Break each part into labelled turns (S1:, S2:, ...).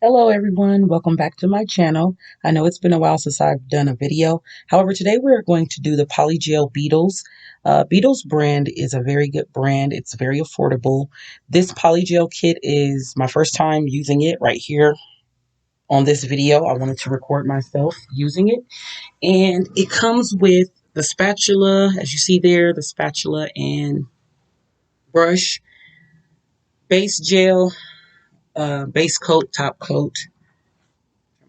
S1: Hello everyone, welcome back to my channel. I know it's been a while since I've done a video. However, today we're going to do the polygel Beetles. Beetles brand is a very good brand. It's very affordable. This polygel kit is my first time using it right here on this video. I wanted to record myself using it. And it comes with the spatula, as you see there, the spatula and brush, base gel, base coat, top coat,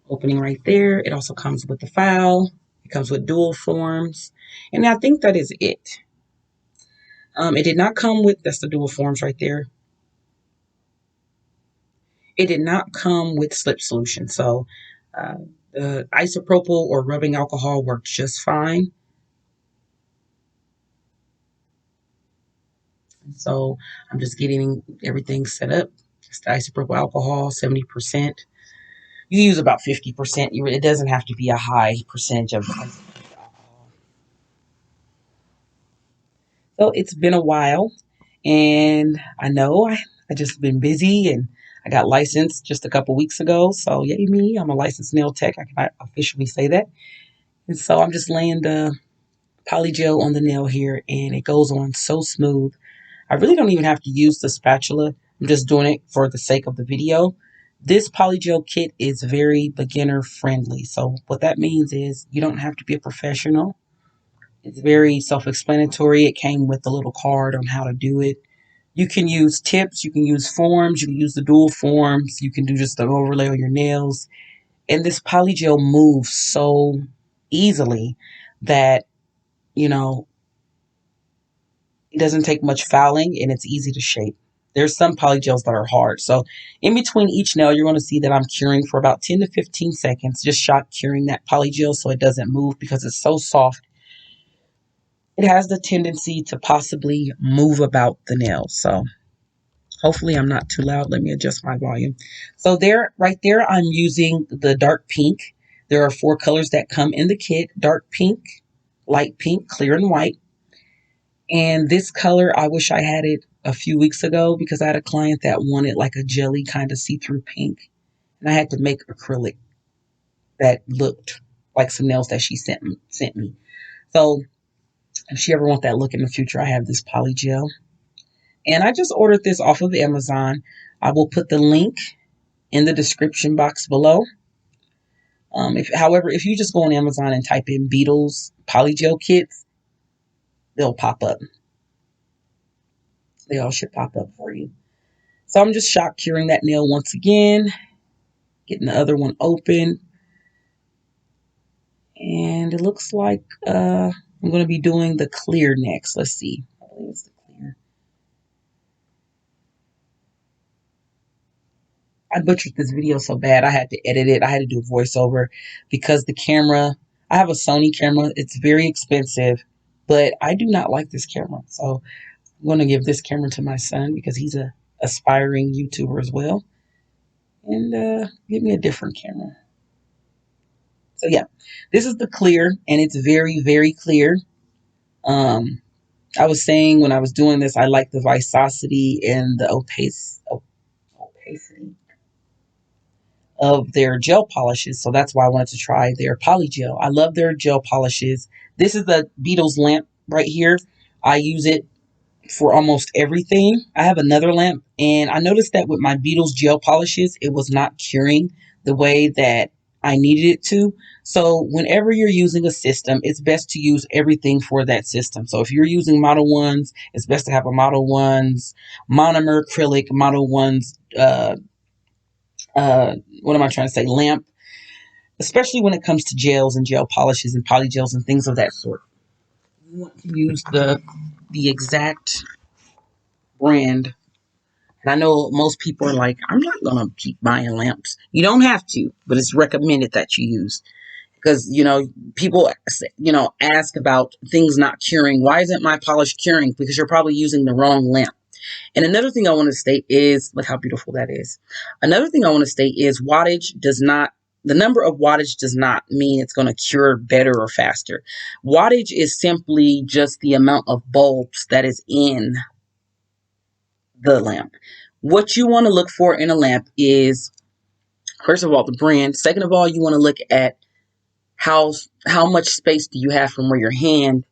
S1: opening right there. It also comes with the file. It comes with dual forms. And I think that is it. It did not come with, that's the dual forms right there. It did not come with slip solution. So the isopropyl or rubbing alcohol works just fine. So I'm just getting everything set up. Just the isopropyl alcohol, 70%. You can use about 50%. It doesn't have to be a high percentage of alcohol. So it's been a while, and I know I just been busy, and I got licensed just a couple weeks ago. So yay me, I'm a licensed nail tech. I can officially say that. And so I'm just laying the polygel on the nail here, and it goes on so smooth. I really don't even have to use the spatula. I'm just doing it for the sake of the video. This polygel kit is very beginner friendly. So what that means is you don't have to be a professional. It's very self-explanatory. It came with a little card on how to do it. You can use tips, you can use forms, you can use the dual forms, you can do just an overlay on your nails. And this polygel moves so easily that, you know, it doesn't take much fouling and it's easy to shape. There's some polygels that are hard. So in between each nail, you're going to see that I'm curing for about 10 to 15 seconds, just shock curing that polygel so it doesn't move because it's so soft. It has the tendency to possibly move about the nails. So hopefully I'm not too loud. Let me adjust my volume. So there, right there, I'm using the dark pink. There are 4 colors that come in the kit: dark pink, light pink, clear, and white. And this color, I wish I had it a few weeks ago because I had a client that wanted like a jelly kind of see-through pink. And I had to make acrylic that looked like some nails that she sent me. So if she ever wants that look in the future, I have this polygel. And I just ordered this off of Amazon. I will put the link in the description box below. However, if you just go on Amazon and type in Beatles polygel kits, they'll pop up. They all should pop up for you. So I'm just shock curing that nail once again, getting the other one open. And it looks like I'm going to be doing the clear next. Let's see. I believe it's the clear. I butchered this video so bad I had to edit it. I had to do a voiceover because the camera, I have a Sony camera. It's very expensive, but I do not like this camera. So I'm going to give this camera to my son because he's a aspiring YouTuber as well. And give me a different camera. So yeah, this is the clear, and it's very, very clear. I was saying when I was doing this, I like the viscosity and the opacity of their gel polishes. So that's why I wanted to try their polygel. I love their gel polishes. This is the Beatles lamp right here. I use it for almost everything. I have another lamp, and I noticed that with my Beatles gel polishes, it was not curing the way that I needed it to. So whenever you're using a system, it's best to use everything for that system. So if you're using Model 1s, it's best to have a Model 1s monomer acrylic, Model 1s, what am I trying to say, lamp, especially when it comes to gels and gel polishes and polygels and things of that sort. You want to use the exact brand. And I know most people are like, I'm not going to keep buying lamps. You don't have to, but it's recommended that you use. Because, people, ask about things not curing. Why isn't my polish curing? Because you're probably using the wrong lamp. And another thing I want to state is, look how beautiful that is. Another thing I want to state is the number of wattage does not mean it's going to cure better or faster. Wattage is simply just the amount of bulbs that is in the lamp. What you want to look for in a lamp is First of all, the brand. Second of all, you want to look at how how much space do you have from where your hand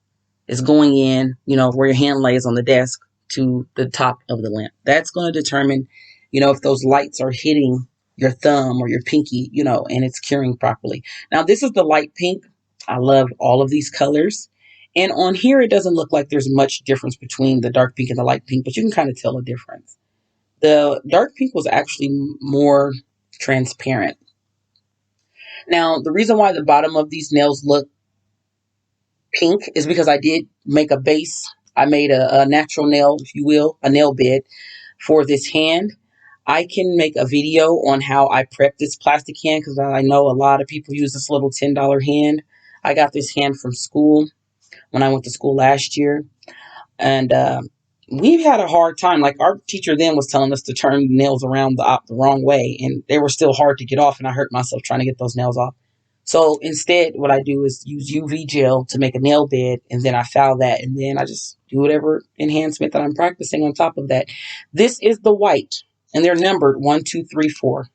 S1: is going in, where your hand lays on the desk to the top of the lamp. That's going to determine, if those lights are hitting your thumb or your pinky, and it's curing properly. Now, this is the light pink. I love all of these colors. And on here, it doesn't look like there's much difference between the dark pink and the light pink, but you can kind of tell a difference. The dark pink was actually more transparent. Now, the reason why the bottom of these nails look pink is because I did make a base. I made a natural nail, if you will, a nail bed for this hand. I can make a video on how I prep this plastic hand because I know a lot of people use this little $10 hand. I got this hand from school when I went to school last year. And we've had a hard time. Like our teacher then was telling us to turn the nails around the wrong way. And they were still hard to get off. And I hurt myself trying to get those nails off. So instead, what I do is use UV gel to make a nail bed, and then I file that, and then I just do whatever enhancement that I'm practicing on top of that. This is the white, and they're numbered 1, 2, 3, 4.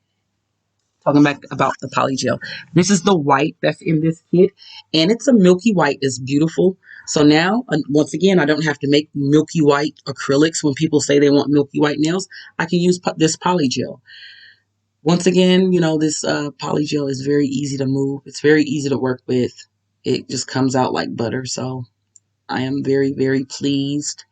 S1: Talking back about the polygel. This is the white that's in this kit, and it's a milky white. It's beautiful. So now, once again, I don't have to make milky white acrylics. When people say they want milky white nails, I can use this polygel. Once again, this polygel is very easy to move. It's very easy to work with. It just comes out like butter. So I am very, very pleased.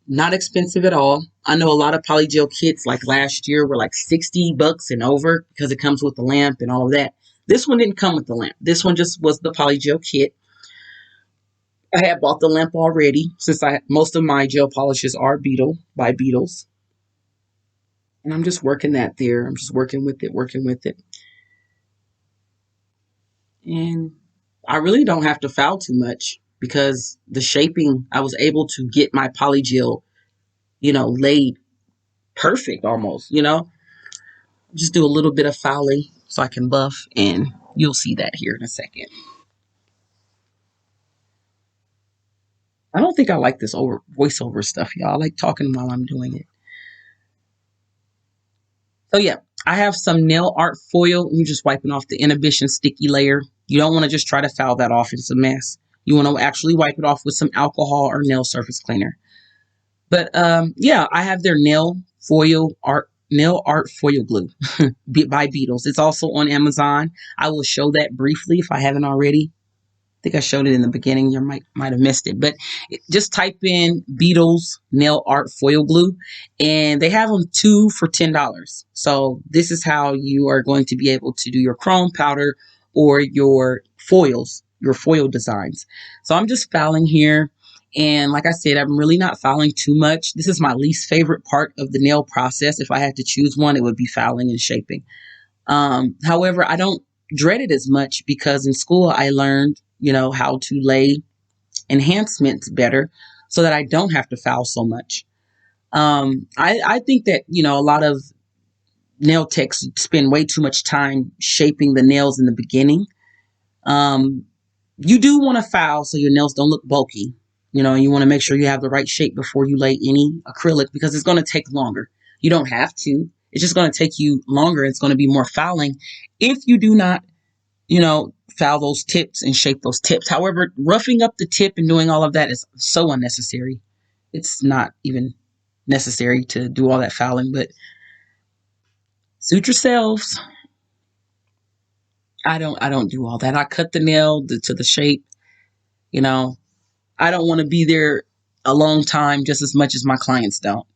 S1: Not expensive at all. I know a lot of polygel kits like last year were like $60 and over because it comes with the lamp and all of that. This one didn't come with the lamp. This one just was the polygel kit. I had bought the lamp already since most of my gel polishes are by Beetles. And I'm just working that there. I'm just working with it, working with it. And I really don't have to foul too much because the shaping, I was able to get my polygel, laid perfect almost, Just do a little bit of fouling so I can buff, and you'll see that here in a second. I don't think I like this voiceover stuff, y'all. I like talking while I'm doing it. So yeah, I have some nail art foil. I'm just wiping off the inhibition sticky layer. You don't want to just try to foul that off. It's a mess. You want to actually wipe it off with some alcohol or nail surface cleaner. But yeah, I have their nail art foil glue by Beatles. It's also on Amazon. I will show that briefly if I haven't already. I think I showed it in the beginning. You might have missed it. But just type in Beatles nail art foil glue, and they have them 2 for $10. So this is how you are going to be able to do your chrome powder or your foil designs. So I'm just filing here. And like I said, I'm really not filing too much. This is my least favorite part of the nail process. If I had to choose one, it would be filing and shaping. However, I don't dread it as much because in school I learned how to lay enhancements better so that I don't have to foul so much. I think that, a lot of nail techs spend way too much time shaping the nails in the beginning. You do want to foul so your nails don't look bulky. You want to make sure you have the right shape before you lay any acrylic because it's going to take longer. You don't have to. It's just going to take you longer. It's going to be more fouling if you do not foul those tips and shape those tips. However, roughing up the tip and doing all of that is so unnecessary. It's not even necessary to do all that fouling, but suit yourselves. I don't do all that. I cut the nail to the shape. I don't want to be there a long time just as much as my clients don't.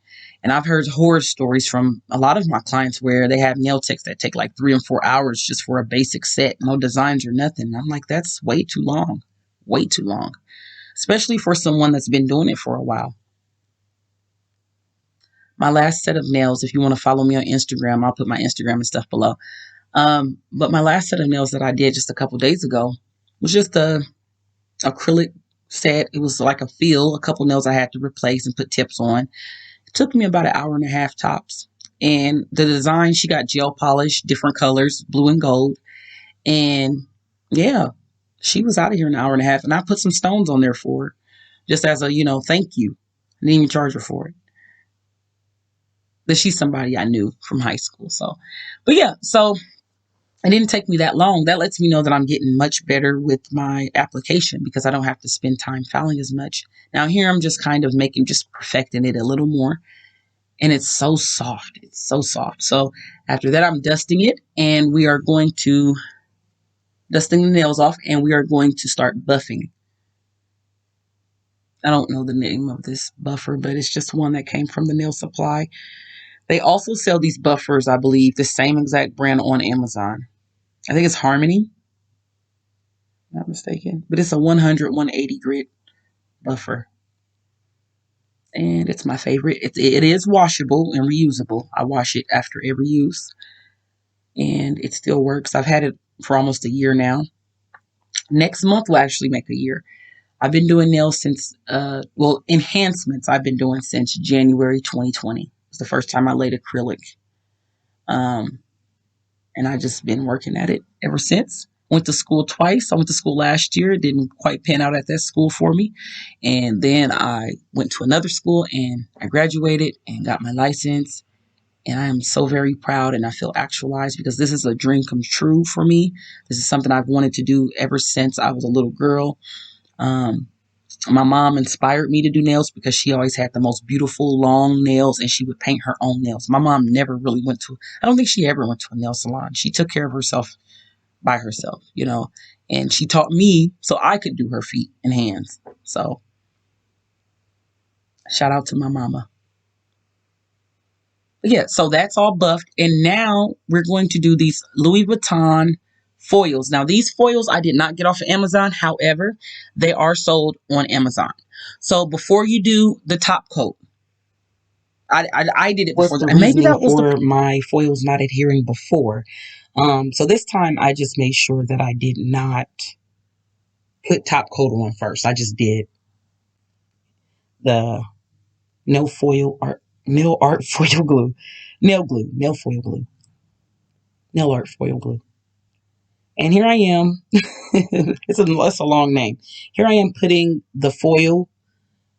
S1: And I've heard horror stories from a lot of my clients where they have nail techs that take like 3 and 4 hours just for a basic set, no designs or nothing. And I'm like, that's way too long, especially for someone that's been doing it for a while. My last set of nails, if you want to follow me on Instagram, I'll put my Instagram and stuff below. But my last set of nails that I did just a couple days ago was just a acrylic set. It was like a couple nails I had to replace and put tips on. Took me about 1.5 hours tops. And the design, she got gel polish, different colors, blue and gold. And yeah, she was out of here in 1.5 hours. And I put some stones on there for her just as a, thank you. I didn't even charge her for it. But she's somebody I knew from high school. So, but yeah, so it didn't take me that long. That lets me know that I'm getting much better with my application because I don't have to spend time filing as much. Now here I'm just kind of just perfecting it a little more. And it's so soft. It's so soft. So after that, I'm dusting it and we are going to dusting the nails off and we are going to start buffing. I don't know the name of this buffer, but it's just one that came from the nail supply. They also sell these buffers, I believe, the same exact brand on Amazon. I think it's Harmony, not mistaken, but it's a 100, 180 grit buffer. And it's my favorite. It is washable and reusable. I wash it after every use and it still works. I've had it for almost a year now. Next month will actually make a year. I've been doing nails since, enhancements I've been doing since January 2020. It's the first time I laid acrylic. Um, and I just been working at it ever since. Went to school twice. I went to school last year. It didn't quite pan out at that school for me. And then I went to another school and I graduated and got my license. And I am so very proud and I feel actualized because this is a dream come true for me. This is something I've wanted to do ever since I was a little girl. My mom inspired me to do nails because she always had the most beautiful long nails and she would paint her own nails. My mom never really I don't think she ever went to a nail salon. She took care of herself by herself, and she taught me so I could do her feet and hands. So shout out to my mama. But yeah, so that's all buffed. And now we're going to do these Louis Vuitton foils. Now, these foils I did not get off of Amazon. However, they are sold on Amazon. So before you do the top coat, I did it before. And maybe that was for my foils not adhering before. So this time I just made sure that I did not put top coat on first. I just did the nail art foil glue, nail foil glue, nail art foil glue. And here I am. It's a long name. Here I am putting the foil.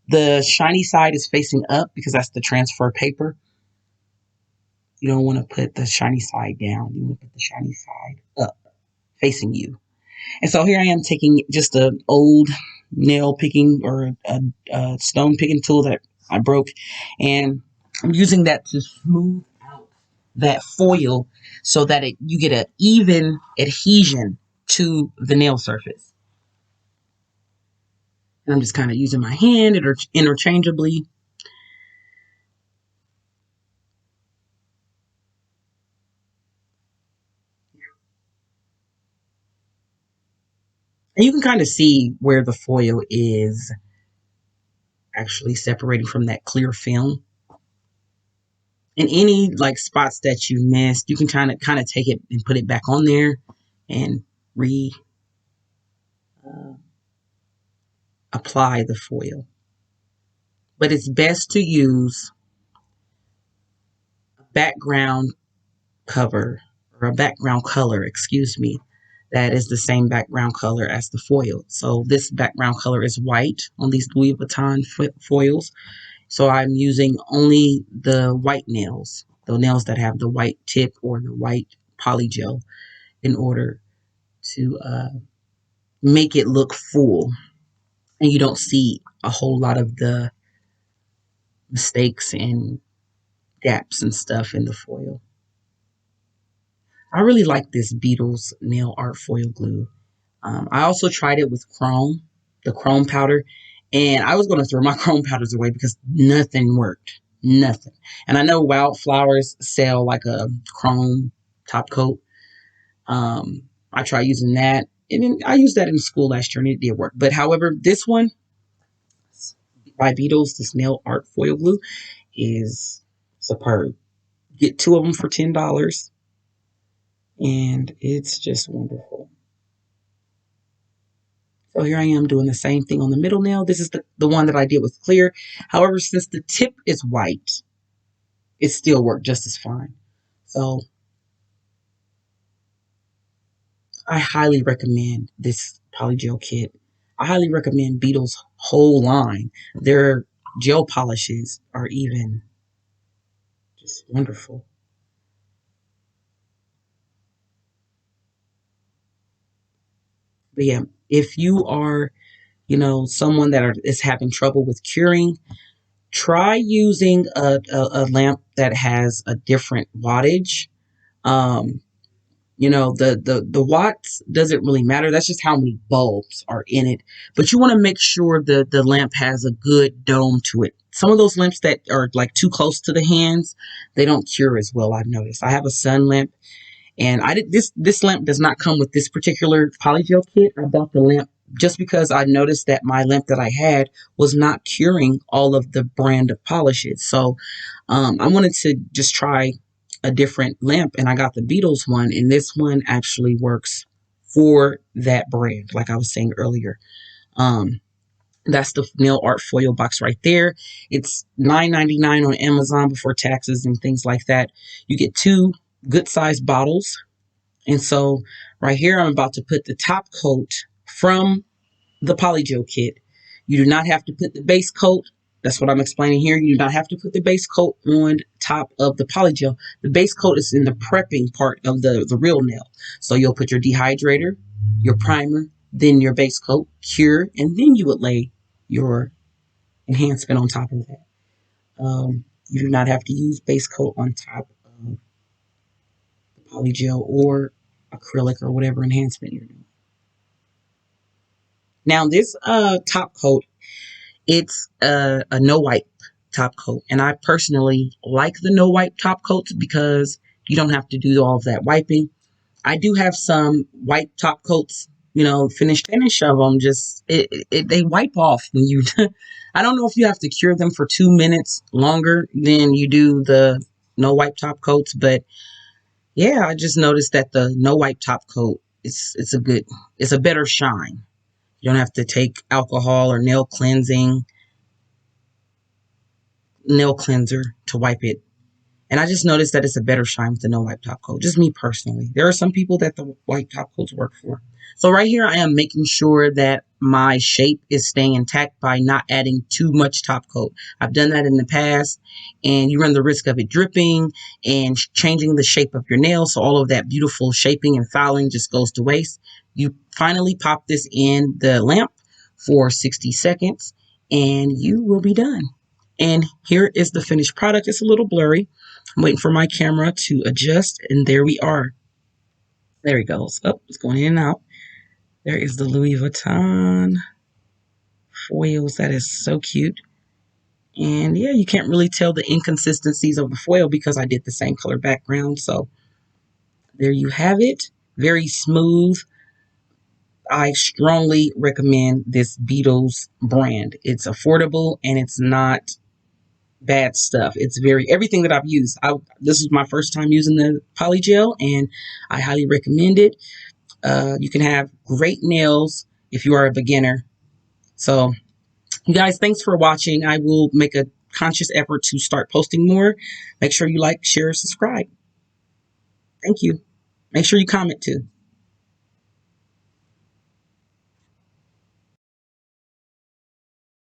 S1: The shiny side is facing up because that's the transfer paper. You don't want to put the shiny side down. You want to put the shiny side up, facing you. And so here I am taking just an old nail picking or a stone picking tool that I broke, and I'm using that to smooth out that foil so that you get an even adhesion to the nail surface. And I'm just kind of using my hand interchangeably. And you can kind of see where the foil is actually separating from that clear film. And any like spots that you missed, you can kind of take it and put it back on there and apply the foil. But it's best to use a background cover or a background color, excuse me, that is the same background color as the foil. So this background color is white on these Louis Vuitton foils. So I'm using only the white nails, the nails that have the white tip or the white polygel in order to make it look full. And you don't see a whole lot of the mistakes and gaps and stuff in the foil. I really like this Beatles nail art foil glue. I also tried it with the chrome powder, and I was going to throw my chrome powders away because nothing worked. Nothing. And I know Wildflowers sell like a chrome top coat. I tried using that, and then I used that in school last year, and it did work. But however, this one by Beatles, this nail art foil glue, is superb. Get 2 of them for $10, and it's just wonderful. So here I am doing the same thing on the middle nail. This is the one that I did with clear. However, since the tip is white, it still worked just as fine. So I highly recommend this polygel kit. I highly recommend Beetles' whole line. Their gel polishes are even It's wonderful. But yeah, if you are, someone is having trouble with curing, try using a lamp that has a different wattage. Um, the watts doesn't really matter. That's just how many bulbs are in it. But you want to make sure the lamp has a good dome to it. Some of those lamps that are like too close to the hands, they don't cure as well, I've noticed. I have a sun lamp, and I did this lamp does not come with this particular polygel kit. I bought the lamp just because I noticed that my lamp that I had was not curing all of the brand of polishes. So I wanted to just try a different lamp, and I got the Beatles one, and this one actually works for that brand, like I was saying earlier. Um, that's the nail art foil box right there. It's $9.99 on Amazon before taxes and things like that. You get two good sized bottles, and so right here I'm about to put the top coat from the polygel kit. You do not have to put the base coat. That's what I'm explaining here. You do not have to put the base coat on top of the polygel. The base coat is in the prepping part of the real nail. So you'll put your dehydrator, your primer, then your base coat, cure, and then you would lay your enhancement on top of that. You do not have to use base coat on top of the polygel or acrylic or whatever enhancement you're doing. Now this top coat, it's a no wipe top coat, and I personally like the no wipe top coats because you don't have to do all of that wiping. I do have some wipe top coats, finish of them. Just they wipe off when you. I don't know if you have to cure them for 2 minutes longer than you do the no wipe top coats, but yeah, I just noticed that the no wipe top coat it's a better shine. You don't have to take alcohol or nail cleanser to wipe it. And I just noticed that it's a better shine with the no wipe top coat. Just me personally. There are some people that the white top coats work for. So right here, I am making sure that my shape is staying intact by not adding too much top coat. I've done that in the past, and you run the risk of it dripping and changing the shape of your nail. So all of that beautiful shaping and filing just goes to waste. You finally pop this in the lamp for 60 seconds, and you will be done. And here is the finished product. It's a little blurry. I'm waiting for my camera to adjust, and there we are. There he goes. Oh, it's going in and out. There is the Louis Vuitton foils. That is so cute. And yeah, you can't really tell the inconsistencies of the foil because I did the same color background. So there you have it. Very smooth. I strongly recommend this Beatles brand. It's affordable and it's not bad stuff. It's everything that I've used. This is my first time using the polygel, and I highly recommend it. You can have great nails if you are a beginner. So, you guys, thanks for watching. I will make a conscious effort to start posting more. Make sure you like, share, subscribe. Thank you. Make sure you comment too.